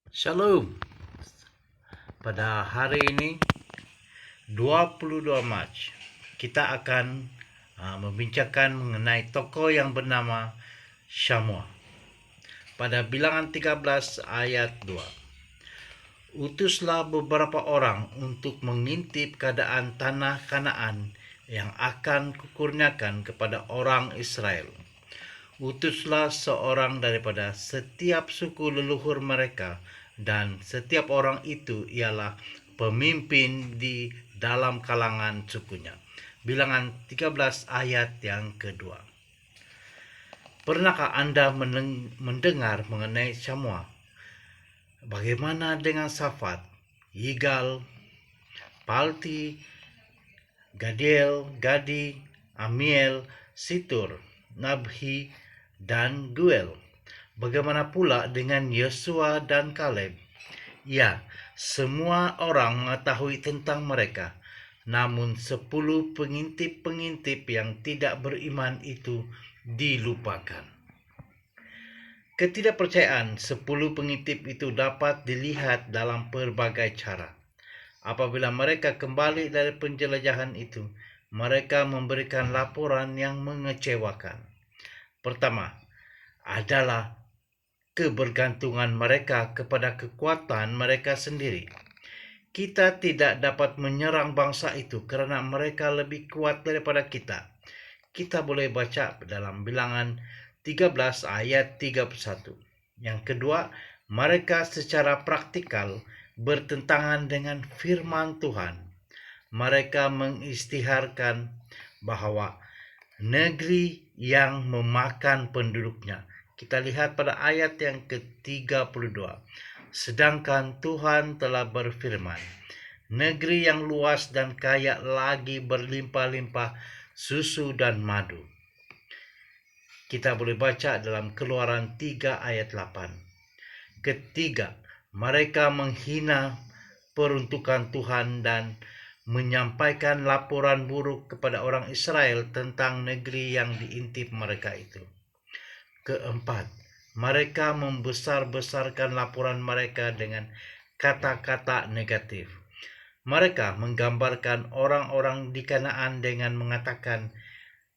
Shalom. Pada hari ini 22 Mac kita akan membincangkan mengenai tokoh yang bernama Syamua. Pada Bilangan 13 ayat 2. Utuslah beberapa orang untuk mengintip keadaan tanah Kanaan yang akan kukurniakan kepada orang Israel. Utuslah seorang daripada setiap suku leluhur mereka, dan setiap orang itu ialah pemimpin di dalam kalangan sukunya. Bilangan 13 ayat yang kedua. Pernahkah Anda mendengar mengenai Syamua? Bagaimana dengan Safat, Yigal, Palti, Gadiel, Gadi, Amiel, Situr, Nabhi, dan Guel? Bagaimana pula dengan Yosua dan Kaleb? Ya, semua orang mengetahui tentang mereka. Namun 10 pengintip-pengintip yang tidak beriman itu dilupakan. Ketidakpercayaan 10 pengintip itu dapat dilihat dalam berbagai cara. Apabila mereka kembali dari penjelajahan itu, mereka memberikan laporan yang mengecewakan. Pertama adalah kebergantungan mereka kepada kekuatan mereka sendiri. Kita tidak dapat menyerang bangsa itu karena mereka lebih kuat daripada kita. Kita boleh baca dalam Bilangan 13 ayat 31. Yang kedua, mereka secara praktikal bertentangan dengan firman Tuhan. Mereka mengisytiharkan bahwa negeri yang memakan penduduknya. Kita lihat pada ayat yang ke-32. Sedangkan Tuhan telah berfirman, negeri yang luas dan kaya lagi berlimpah-limpah susu dan madu. Kita boleh baca dalam Keluaran 3 ayat 8. Ketiga, mereka menghina peruntukan Tuhan dan menyampaikan laporan buruk kepada orang Israel tentang negeri yang diintip mereka itu. Keempat, mereka membesar-besarkan laporan mereka dengan kata-kata negatif. Mereka menggambarkan orang-orang di Kanaan dengan mengatakan,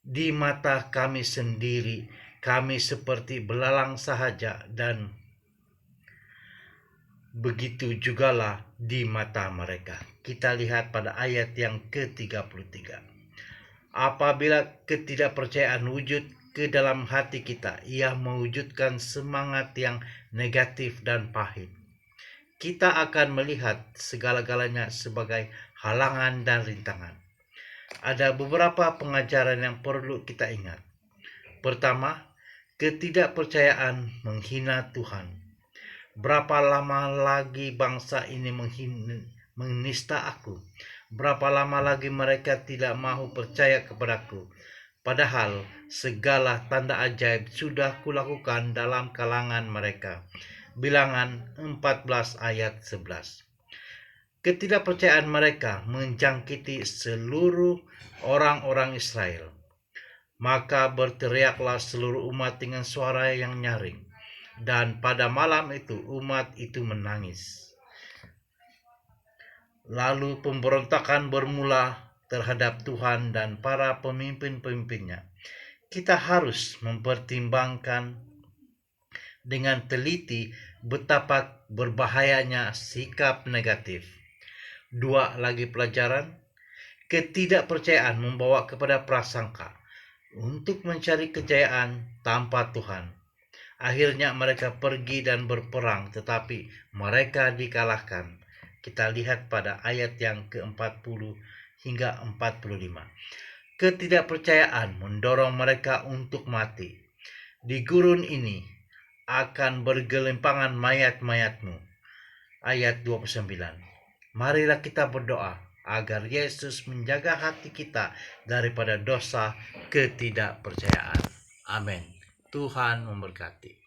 di mata kami sendiri, kami seperti belalang sahaja, dan begitu jugalah di mata mereka. Kita lihat pada ayat yang ke-33. Apabila ketidakpercayaan wujud ke dalam hati kita, ia mewujudkan semangat yang negatif dan pahit. Kita akan melihat segala-galanya sebagai halangan dan rintangan. Ada beberapa pengajaran yang perlu kita ingat. Pertama, ketidakpercayaan menghina Tuhan. Berapa lama lagi bangsa ini menista aku? Berapa lama lagi mereka tidak mahu percaya kepadaku? Padahal segala tanda ajaib sudah kulakukan dalam kalangan mereka. Bilangan 14 ayat 11. Ketidakpercayaan mereka menjangkiti seluruh orang-orang Israel. Maka berteriaklah seluruh umat dengan suara yang nyaring. Dan pada malam itu umat itu menangis. Lalu pemberontakan bermula terhadap Tuhan dan para pemimpin-pemimpinnya. Kita harus mempertimbangkan dengan teliti betapa berbahayanya sikap negatif. Dua lagi pelajaran, ketidakpercayaan membawa kepada prasangka untuk mencari kejayaan tanpa Tuhan. Akhirnya mereka pergi dan berperang, tetapi mereka dikalahkan. Kita lihat pada ayat yang ke-40 hingga 45. Ketidakpercayaan mendorong mereka untuk mati. Di gurun ini akan bergelimpangan mayat-mayatmu. Ayat 29. Marilah kita berdoa agar Yesus menjaga hati kita daripada dosa ketidakpercayaan. Amin. Tuhan memberkati.